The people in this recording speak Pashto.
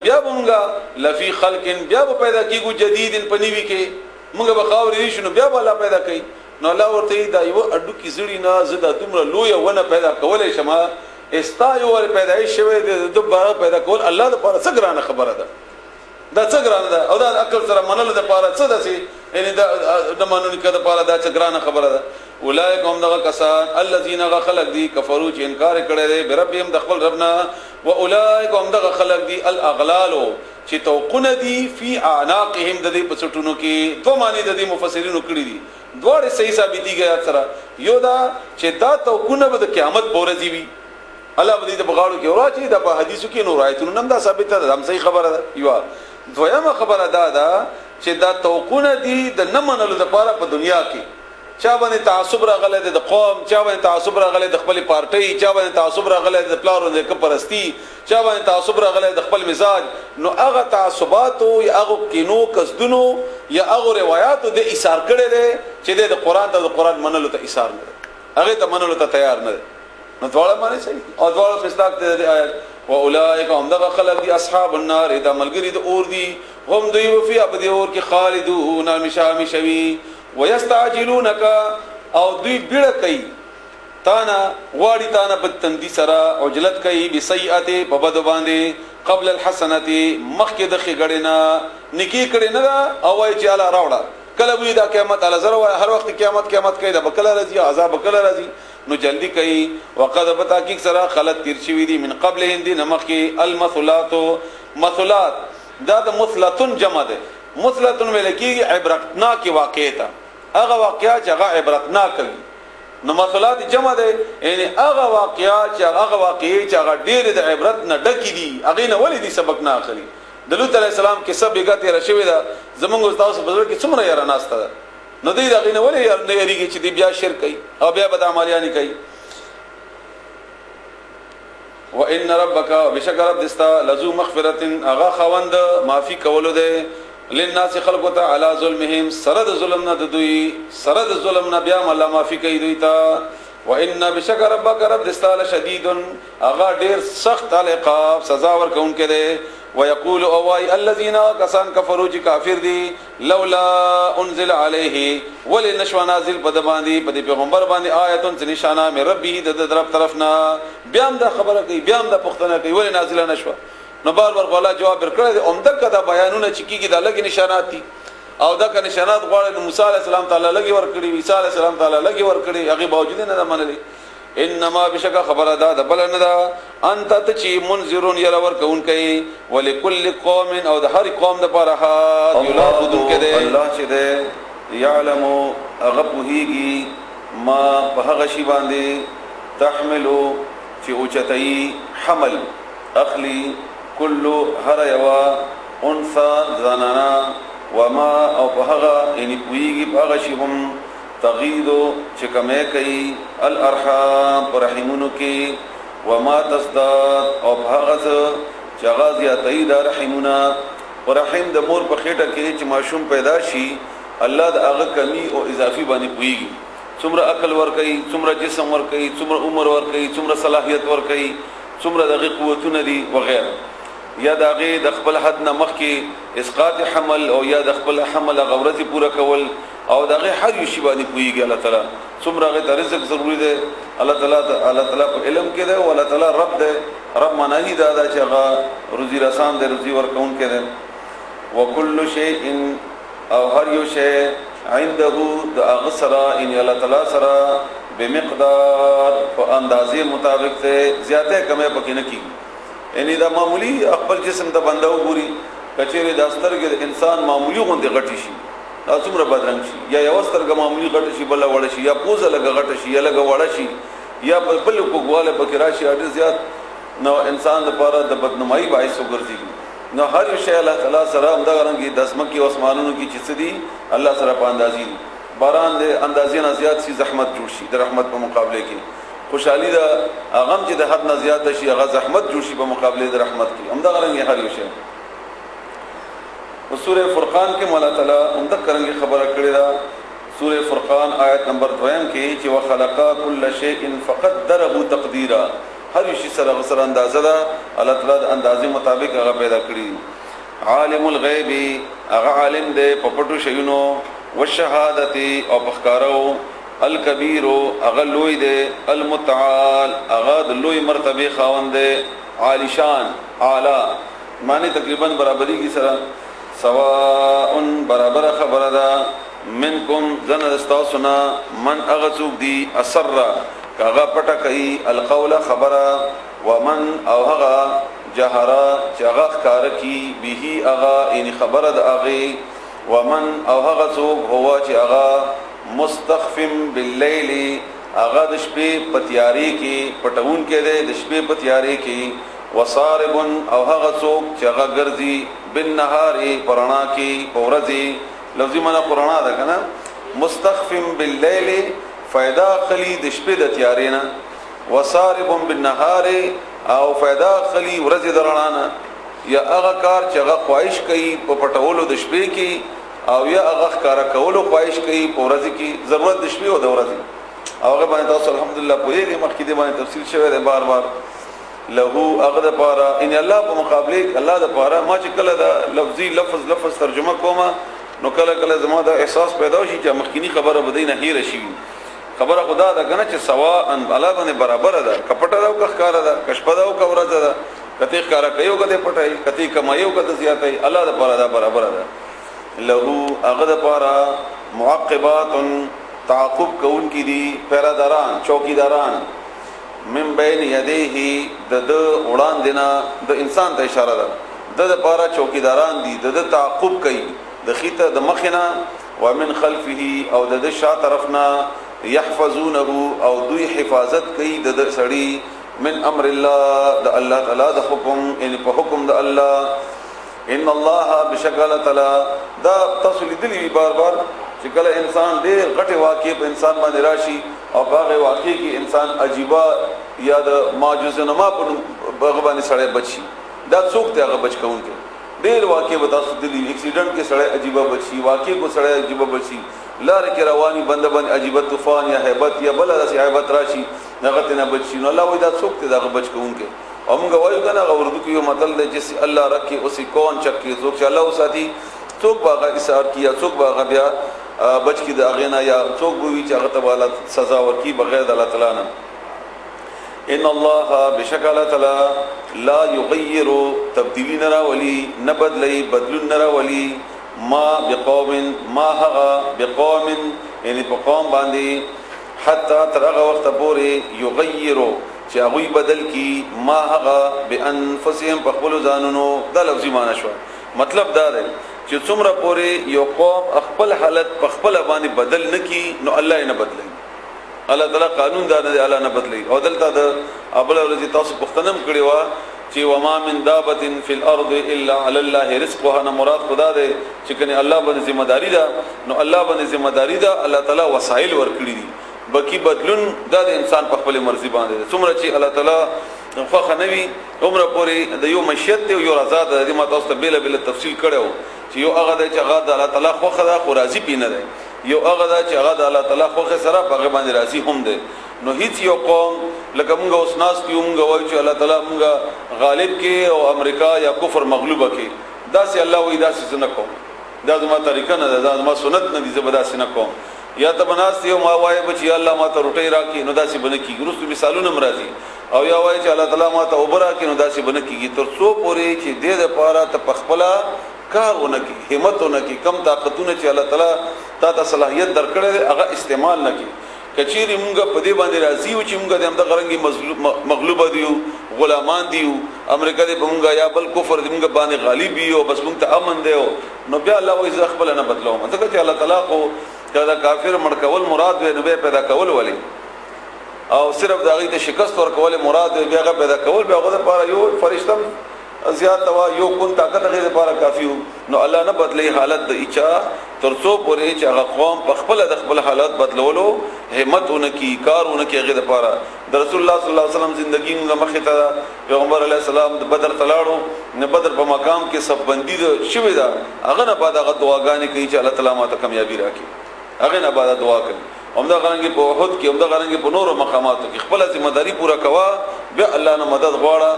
بیا مونږه لفی خلق بیا پیدا کیږو جدید پنیوي کې مونږ به خاورې شنو بیا الله پیدا کوي نو الله ورته دا یو اډو کې زړی نه زدا دومره لوی ونه پیدا کولای شمه استا یو ور پیدایش شوی د دوباره پیدا کول الله د پاره څه ګرانه خبره ده دا څه ګرانه ده او دا عقل سره منل د پاره څه ده سي یعنی دا د مانونی کده پاره دا څه ګرانه خبره ده اولئک هم دغه کسان الذين خلق دي کفروا چې انکار کړي دي بربهم د خپل ربنا واولئک هم دغه خلق دي الاغلال چې توقن دي فی اعناقهم د دې پسټونو کې دوه معنی د دې مفسرینو کړی دي دوه صحیح ثابتي غیا سره یو دا چې دا توقن به د قیامت پورې دی وی الله به دې بغاړو کې اوراچی د په حدیثو کې نور آیتونو نم دا ثابته ده هم صحیح خبره ده یو دویمه خبره ده چې دا توقن دي د نه منلو لپاره په دنیا کې چا باندې تعصب راغله د قوم چا باندې تعصب راغله د خپل پارټي چا باندې تعصب راغله د پلارو د کپرستی چا باندې تعصب راغله د خپل مزاج نو هغه تعصبات او هغه کینو قصدونو یا هغه روایت د ایثار کړي دي چې د قران ته د قران منلو ته ایثار نه هغه ته منلو ته تیار نه نو دواړه معنی صحیح او دواړه مستاق ته آیت واولئک هم دغه خلق دي اصحاب النار دا ملګری د اور دي هم دوی وفي ابد اور کې خالدون المشام شوی ويستعجلونك او دوی بیړه کوي تانا غواړي تانا په تندي سره عجلت کوي بسیئه په بد باندې قبل الحسنه مخکې د خګړینا نکی کړي نه او وای چې الله راوړه کله وی دا قیامت الله زره هر وخت قیامت کوي دا بکله راځي عذاب بکله راځي نو جلدی کوي وقد بتحقیق سره خلت تیر شوی دي من قبل هندي نمخ کې المثلات مثلات دا د مثلتون جمع ده مثلتون ملکی عبرتناک واقعیت هغه واقعیا چې هغه عبرتناک وي نو مثلات جمع ده یعنی هغه واقعیا چې هغه واقعي چې هغه ډېر د عبرت نه ډکی دي هغه نه ولې دي سبق نه اخلي د لوط علی السلام کې سب بیګه تیر شوی دا زمونږ استاد بزرګ کې څومره یاره ناشته ده نو دې هغه نه ولې نه یریږي چې دې بیا شرک کوي او بیا بد عملیان کوي وان ربک بشکر رب دستا لذو مغفرة اغا خوند معافی کولو ده للناس خلقوا على ظلمهم سرد ظلمنا دوی سرد ظلمنا بیا الله معافی کوي دوی تا وان بشکر ربک رب دستا لشدید اغا ډیر سخت العقاب سزا ورکونکي ده ويقول اوای الذين كسان كفروا جي کافر دي لولا انزل عليه ولنشوا نازل پد باندې پد پیغمبر باندې آیتون نشانه مې ربي د طرف طرفنا بیام دا خبره کوي بیام دا پښتنه کوي ول نازل نشوا نو بار بار الله جواب ورکړي عمده کدا بیانونه چکیږي د لګي نشانات دي او دا ک نشانات غواړي موسی عليه السلام تعالی لګي ورکړي عيسى عليه السلام تعالی لګي ورکړي هغه باوجود نه منلي انما بشک خبر ادا د بل نه دا انت تچی منذرون يرور کون کوي ولکل قوم او د هر قوم د پاره یلابدون کده الله چې ده يعلم غبهيږي ما په هغه شی باندې تحملو چې اوچتای حمل اخلي كل هر یوا انثى زنانا وما او په هغه ان پویږي په هغه شی هم تغیدو چې کمه کوي الارحام رحمونو کې وما تصداد او هغه چې هغه زیاتې د رحمونه ورحم د مور په خېټه کې چې ماشوم پیدا شي الله د هغه کمی او اضافي باندې پويږي څومره عقل ور کوي څومره جسم ور کوي څومره عمر ور کوي څومره صلاحيت ور کوي څومره دغه قوتونه دي وغيرها یا دغه د خپل حد نه مخ کې اسقاط حمل او یا د خپل حمل غورتي پوره کول او دغه هر یو شی باندې پويږي الله تعالی څومره غي رزق ضروري ده الله تعالی په علم کې ده او الله تعالی رب ده رب مناهي دا چې هغه روزي رسان ده روزي ورکون کې ده وکل شيء او هر یو شی عنده د اغسرا ان الله تعالی سره بمقدار په اندازې مطابق ته زیاته کمه پکې نه کیږي یعنی دا معمولی خپل جسم د بندو ګوري کچېره د سترګې انسان معمولی غوندي غټي شي دا څومره بدرنګ شي یا یو سترګه معمولی غټ شي بل وړ شي یا پوزه لګ غټ شي یا لګ وړ شي یا بل کوګواله پکې راشي اډ زیات نو انسان لپاره د بدنمایي باعث وګرځي نو هر شی الله تعالی سره همدا رنګي دسمکی او اسمانونو کې چې سدي الله سره په اندازي باران د اندازې نه زیات شي زحمت جوړ شي د رحمت په مقابله کې خوشحالي دا غم چې د حد نه زیات شي هغه زحمت جوړ شي په مقابله د رحمت کې همدا رنګي هر یو شی سورہ فرقان کې مولا تعالی همدا کرنګي خبره کړې ده سورہ فرقان آیت نمبر 2 کې چې وخلق كل شيء فقدره تقديرا هر شي سره اندازه ده الله تعالی د اندازې مطابق هغه پیدا کړی عالم الغیب هغه عالم دی په پټو شیونو والشهادت او پخکارو الکبیر هغه لوی دی المتعال هغه د لوی مرتبه خاوند دی عالی شان اعلی معنی تقریبا برابری کی سره سواء برابر خبره ده منکم زن استاسنا من اغسوک دی اسر کاغا پټه کوي القول خبره ومن او هغه جهرا چغه کار کی به هغه ان خبره د هغه ومن او هغه څوک هو چې هغه مستخفم بالليل هغه د شپې پتیاری کې پټون کې ده د شپې پتیاری کې وصارب او هغه څوک چې هغه ګرځي بالنهار پرانا کې پورځي لفظي معنا قرانا ده کنه مستخفم بالليل فائدہ خلی د شپې د تیارینا وصارب بالنهار او فائدہ خلی ورځ درانه یا هغه کار چې هغه خواهش کوي په پټولو د شپې کې او یا هغه کار کولو خواهش کوي په ورځ کې ضرورت د شپې او د ورځې هغه باندې تاسو الحمدلله پوهیږئ مخکې دې باندې تفصیل شوی دی بار بار له هغه د پاره ان الله په مقابله الله د پاره ما چې کله دا لفظي لفظ ترجمه کومه نو کله زما دا احساس پیدا شي چې مخکینی خبره بدینه هیر شي خبره خدا دا کنه چې سوا ان الله باندې برابر ده کپټه دا او کخکار ده کشپه دا او کورځ ده کته ښکارا کوي کته پټای کته کمایو کته زیاتای الله د پاره دا برابر ده له هغه د پاره معقبات تعقب کون کی دي پیراداران چوکیداران من بین یدیه د وړاندې دینا د انسان ته اشاره ده د پاره چوکیداران دي د تعقب کوي د خيته د مخنا ومن خلفه او د شا طرفنا يحفظونه او دوی حفاظت کوي د سړی من امر الله د الله تعالی د حکم ان په حکم د الله ان الله بشکل تعالی دا تاسو لیدلی بار بار چې کله انسان ډېر غټه واقع په انسان باندې راشي او هغه واقع کې انسان عجيبه یا د معجزه‌نما په باندې سړی بچي دا څوک ته هغه بچ کوونکی ډېر واقع به تاسو دلی اکسیډنٹ کې سړی عجيبه بچي واقع کو سړی عجيبه بچي لار کې رواني بنده باندې عجيبه طوفان یا hebat یا بل داسې hebat راشي هغه ته نه بچي نو الله وای دا څوک ته هغه بچ کوونکی او موږ وایو کنه هغه اردو کې یو متل دی چې الله رکھے اسی کون چکه څوک چې الله وساتي څوک باغه اسار کیا څوک باغه بیا بچ کی د اغینا یا څوک بوي چې هغه ته سزا ورکی بغیر د الله تعالی نه ان الله بشکل تعالی لا یغیر تبدیلی نرا ولی نبدلی بدلون نرا ولی ما بقوم ما هغه بقوم یعنی په قوم باندې حتی تر هغه وخت پورې یغیرو چې هغه بدل کی ما هغه بانفسهم په خپل ځانونو د لفظي معنی شو مطلب دا دی چې څومره پورې یو قوم خپل حالت په خپل باندې بدل نکي نو الله یې نه بدلي الله تعالی قانون دا نه الله نه بدلي او دلته د ابل ورځي تاسو پختنم کړی و چې وما من دابه فی الارض الا علی الله رزقها نه مراد خدا دی چې کنه الله باندې ذمہ داری ده نو الله باندې ذمہ داری ده الله تعالی وسایل ورکړي دي بکی بدلون د انسان په خپل مرزي باندې څومره چې الله تعالی خو خنوي عمره پورې د یو مشیت او یو رضا د ما تاسو ته بل تفصیل کړو چې یو هغه د چې هغه د الله تعالی خو خدا خو راضي پینه ده یو هغه د چې هغه د الله تعالی خو سره په باندې راضي هم ده نو هیڅ یو قوم لکه موږ اوس ناس کیو موږ وایو چې الله تعالی موږ غالب کې او امریکا یا کفر مغلوبه کې دا سي الله وې دا سي نه کوم دا زما طریقه نه ده دا زما سنت نه دي زبدا سي نه کوم یا ته بناست یو ما وای بچي الله ما ته روټي راکې نو داسې بنه کیږي رسو مثالونه مرضی او یا وای چې الله تعالی ما ته اوبرا کې نو داسې بنه کیږي تر څو پورې چې دې د پاره ته پخپلا کارونه کی همتونه کی کم طاقتونه چې الله تعالی تا ته صلاحیت درکړي هغه استعمال نه کی کچيري مونږ په دې باندې راضي او چې مونږ د هم د غرنګي مغلوبه دیو غلامان دیو امریکا دې په مونږ یا بل کفر دې مونږ باندې غالب یو بس مونږ ته امن دیو نو بیا الله وایي زه خپل نه بدلوم ځکه چې الله تعالی خو دا کافر مړ کول مراد وي نو به پیدا کول ولي او صرف دا غي ته شکست ور کول مراد وي بیا پیدا کول بیا غوډه لپاره یو فرشتم زیات توا یو کون طاقت غي لپاره کافي نو الله نه بدلي حالت د اچا ترڅو پورې چې هغه قوم په خپل د خپل حالات بدلولو همتونه کی کارونه کی غي لپاره د رسول الله صلی الله علیه وسلم زندگی موږ مخه ته پیغمبر علیه السلام د بدر تلاړو نه بدر په مقام کې سب بندي شوی دا هغه نه بعد هغه دعاګانې کوي چې الله تعالی ماته کامیابی راکړي هغه نه بعد دعا کوي همدا غرانګي په وحد کې همدا غرانګي په نورو مقاماتو کې خپل ذمہ داری پورا کوا بیا الله نه مدد غواړه